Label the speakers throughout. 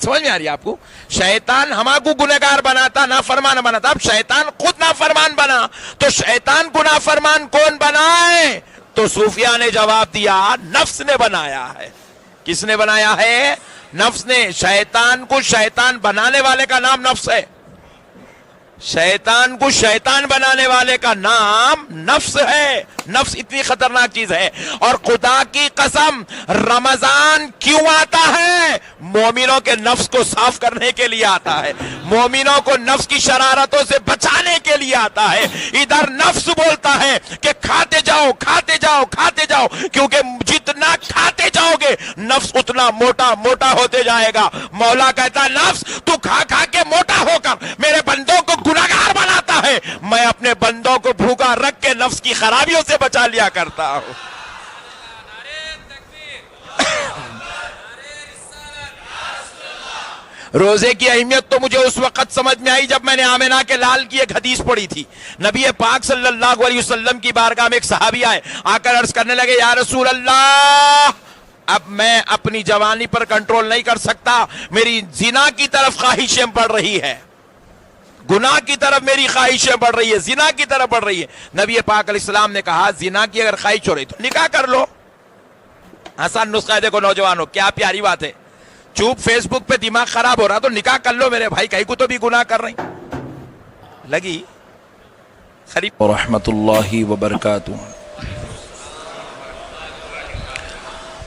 Speaker 1: سمجھ میں آ رہی ہے آپ کو؟ شیطان ہمارے کو گنہگار بناتا، نافرمان بناتا، اب شیطان خود نافرمان بنا تو شیطان کو نافرمان کون بنائے؟ تو صوفیاء نے جواب دیا نفس نے بنایا ہے۔ کس نے بنایا ہے؟ نفس نے۔ شیطان کو شیطان بنانے والے کا نام نفس ہے، شیطان کو شیطان بنانے والے کا نام نفس ہے۔ نفس اتنی خطرناک چیز ہے۔ اور خدا کی قسم رمضان کیوں آتا ہے؟ مومنوں کے نفس کو صاف کرنے کے لیے آتا ہے، مومنوں کو نفس کی شرارتوں سے بچانے کے لیے آتا ہے۔ ادھر نفس بولتا ہے کہ کھاتے جاؤ کھاتے جاؤ کھاتے جاؤ، کیونکہ جتنا کھاتے جاؤ گے نفس اتنا موٹا موٹا ہوتے جائے گا۔ مولا کہتا نفس تو کھا کھا کے موٹا ہو کر میرے بندوں کو گنہگار بناتا ہے، میں اپنے بندوں کو بھوکا رکھ کے نفس کی خرابیوں سے بچا لیا کرتا ہوں۔ روزے کی اہمیت تو مجھے اس وقت سمجھ میں آئی جب میں نے آمنہ کے لال کی ایک حدیث پڑھی تھی۔ نبی پاک صلی اللہ علیہ وسلم کی بارگاہ میں ایک صحابی آئے، آ کر عرض کرنے لگے یا رسول اللہ، اب میں اپنی جوانی پر کنٹرول نہیں کر سکتا، میری زنا کی طرف خواہشیں بڑھ رہی ہے، گناہ کی طرف میری خواہشیں بڑھ رہی ہے، زنا کی طرف بڑھ رہی ہے۔ نبی پاک علیہ السلام نے کہا زنا کی اگر خواہش ہو رہی تو نکاح کر لو۔ آسان نسخہ ہے، دیکھو نوجوانوں کیا پیاری بات ہے، چوپ فیس بک پہ دماغ خراب ہو رہا تو نکاح کر لو میرے بھائی، کہیں کو تو بھی گناہ کر رہی لگی خریب ورحمۃ اللہ وبرکاتہ۔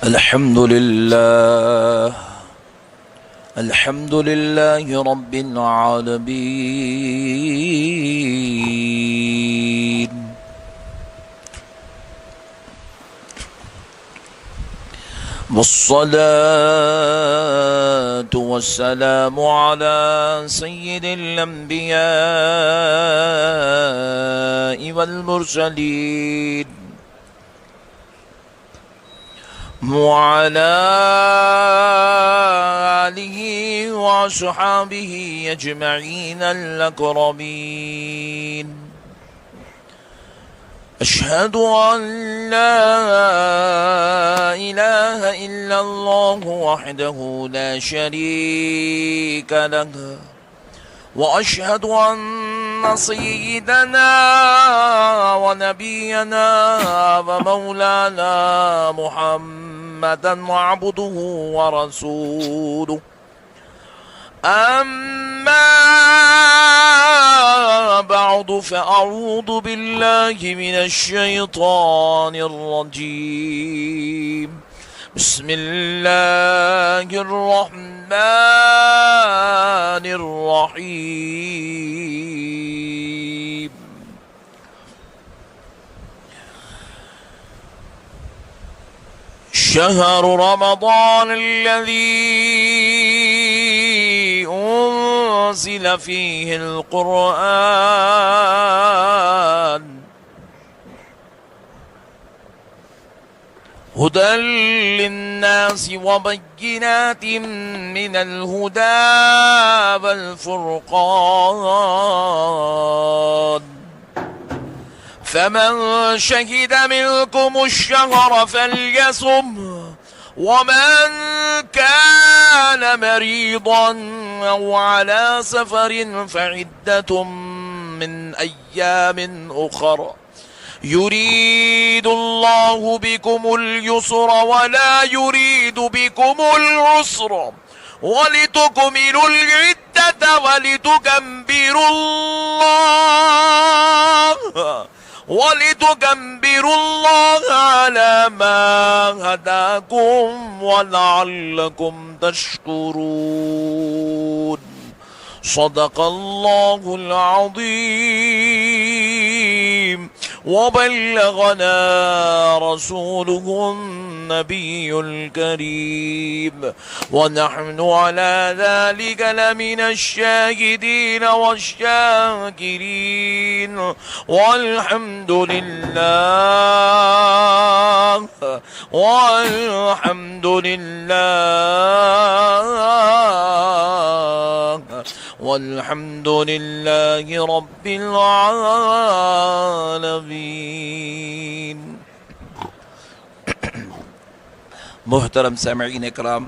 Speaker 1: الحمد للہ الحمد للہ رب العالمین، والصلاة والسلام على سيد الأنبياء والمرسلين وعلى آله وصحابه أجمعين الأكرمين۔ أشهد أن لا إله إلا الله وحده لا شريك له، وأشهد أن سيدنا ونبينا ومولانا محمدا عبده ورسوله، أما بعد فأعوذ بالله من الشيطان الرجيم، بسم الله الرحمن الرحيم۔ شهر رمضان الذي أنزل فيه القرآن هدى للناس وبينات من الهدى والفرقان، فمن شهد منكم الشهر فليصم، ومن كان مريضا أو على سفر فعدة من أيام أخر، يريد الله بكم اليسر ولا يريد بكم العسر، ولتكملوا العدة ولتكبروا الله على ما هداكم ولعلكم تشكرون۔ صدق الله العظيم، وبلغنا رسوله النبي الكريم، ونحن على ذلك لمن الشاهدين والشاكرين، والحمد لله والحمد لله والحمد لله رب العالمين۔ محترم سامعین اکرام،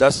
Speaker 1: 10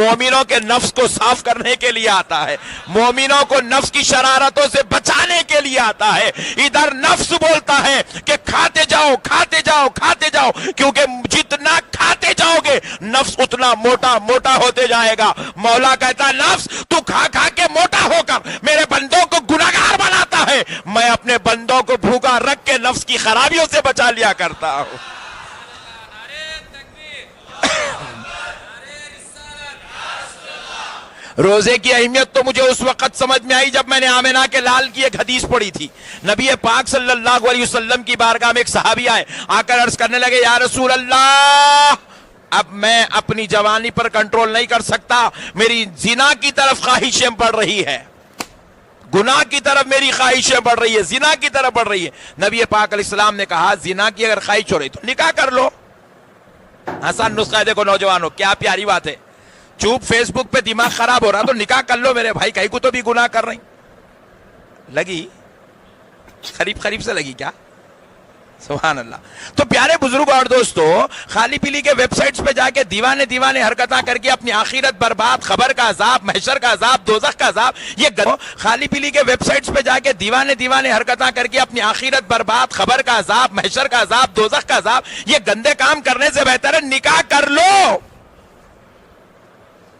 Speaker 1: مومنوں کے نفس کو صاف کرنے کے لیے آتا ہے، مومنوں کو نفس کی شرارتوں سے بچانے کے لیے آتا ہے۔ ادھر نفس بولتا ہے کہ کھاتے جاؤ کھاتے جاؤ کھاتے جاؤ، کیونکہ جتنا کھاتے جاؤ گے نفس اتنا موٹا موٹا ہوتے جائے گا۔ مولا کہتا ہے نفس تو کھا کھا کے موٹا ہو کر میرے بندوں کو گناہگار بناتا ہے، میں اپنے بندوں کو بھوکا رکھ کے نفس کی خرابیوں سے بچا لیا کرتا ہوں۔ روزے کی اہمیت تو مجھے اس وقت سمجھ میں آئی جب میں نے آمنہ کے لال کی ایک حدیث پڑھی تھی۔ نبی پاک صلی اللہ علیہ وسلم کی بارگاہ میں ایک صحابی آئے، آ کر عرض کرنے لگے یا رسول اللہ، اب میں اپنی جوانی پر کنٹرول نہیں کر سکتا، میری زنا کی طرف خواہشیں بڑھ رہی ہے، گناہ کی طرف میری خواہشیں بڑھ رہی ہے، زنا کی طرف بڑھ رہی ہے۔ نبی پاک علیہ السلام نے کہا زنا کی اگر خواہش ہو رہی تو نکاح کر لو۔ آسان نسخہ ہے، دیکھو نوجوانوں کیا پیاری بات ہے، چوپ فیس بک پہ دماغ خراب ہو رہا تو نکاح کر لو میرے بھائی، کہیں کو تو بھی گناہ کر رہی لگی، قریب سے لگی کیا؟ سبحان اللہ۔ تو پیارے بزرگ اور دوستو، خالی پیلی کے ویب سائٹس پہ جا کے دیوانے حرکتاں کر کے اپنی آخرت برباد، خبر کا عذاب، محشر کا عذاب، دوزخ کا عذاب، یہ خالی پیلی کے ویب سائٹس پہ جا کے دیوانے حرکتاں کر کے اپنی آخرت برباد، خبر کا عذاب، محشر کا عذاب، دوزخ کا عذاب، یہ گندے کام کرنے سے بہتر ہے نکاح کر لو۔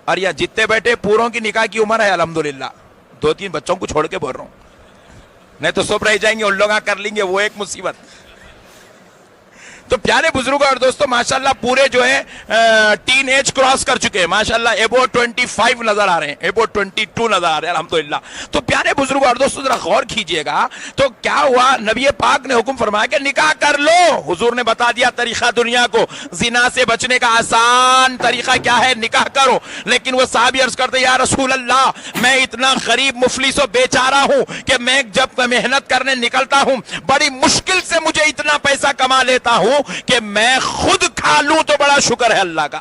Speaker 1: اور یہ جتنے بیٹھے پوروں کی نکاح کی عمر ہے الحمدللہ، 2-3 بچوں کو چھوڑ کے بول رہا ہوں، نہیں تو سب رہ جائیں گے، ان لوگ کر لیں گے، وہ ایک مصیبت۔ تو پیارے بزرگوں اور دوستوں، ماشاءاللہ پورے جو ہے ٹین ایج کراس کر چکے ہیں، ماشاءاللہ ابو 25 نظر آ رہے ہیں، ابو 22 نظر آ رہے ہیں الحمدللہ۔ تو پیارے بزرگوں اور دوستوں ذرا غور کیجئے گا، تو کیا ہوا، نبی پاک نے حکم فرمایا کہ نکاح کر لو۔ حضور نے بتا دیا طریقہ دنیا کو، زنا سے بچنے کا آسان طریقہ کیا ہے، نکاح کرو۔ لیکن وہ صحابی عرض کرتے یا رسول اللہ، میں اتنا غریب مفلس و بیچارہ ہوں کہ میں جب محنت کرنے نکلتا ہوں بڑی مشکل سے مجھے اتنا پیسہ کما لیتا ہوں کہ میں خود کھا لوں تو بڑا شکر ہے اللہ کا،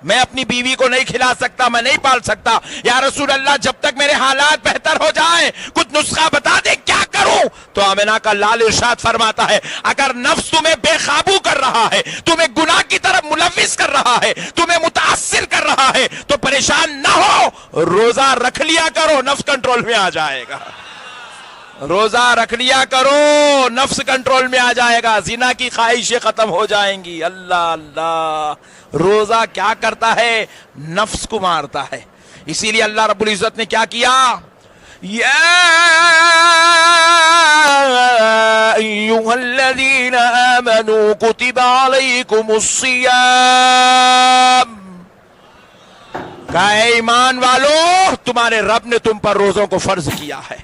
Speaker 1: میں اپنی بیوی کو نہیں کھلا سکتا، میں نہیں پال سکتا، یا رسول اللہ جب تک میرے حالات بہتر ہو جائیں کچھ نسخہ بتا دے کیا کروں۔ تو آمنہ کا لال ارشاد فرماتا ہے اگر نفس تمہیں بے قابو کر رہا ہے، تمہیں گناہ کی طرف ملوث کر رہا ہے، تمہیں متاثر کر رہا ہے تو پریشان نہ ہو، روزہ رکھ لیا کرو، نفس کنٹرول میں آ جائے گا، روزہ رکھ لیا کرو، نفس کنٹرول میں آ جائے گا، زنا کی خواہشیں ختم ہو جائیں گی۔ اللہ اللہ، روزہ کیا کرتا ہے، نفس کو مارتا ہے۔ اسی لیے اللہ رب العزت نے کیا کیا، یا ایھا الذین آمنوا کتب علیکم الصیام، کہا اے ایمان والو تمہارے رب نے تم پر روزوں کو فرض کیا ہے،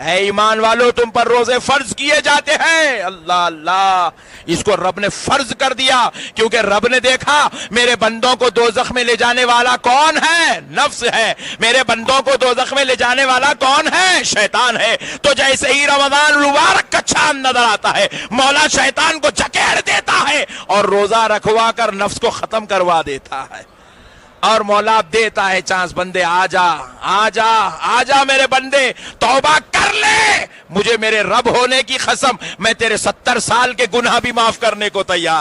Speaker 1: اے ایمان والو تم پر روزے فرض کیے جاتے ہیں۔ اللہ اللہ، اس کو رب نے فرض کر دیا کیونکہ رب نے دیکھا میرے بندوں کو دوزخ میں لے جانے والا کون ہے، نفس ہے، میرے بندوں کو دوزخ میں لے جانے والا کون ہے، شیطان ہے۔ تو جیسے ہی رمضان المبارک کا چاند نظر آتا ہے مولا شیطان کو جکیڑ دیتا ہے اور روزہ رکھوا کر نفس کو ختم کروا دیتا ہے، اور مولا دیتا ہے چانس، بندے آجا آجا آجا میرے بندے، توبہ کر لے، مجھے میرے رب ہونے کی قسم میں تیرے 70 سال کے گناہ بھی معاف کرنے کو تیار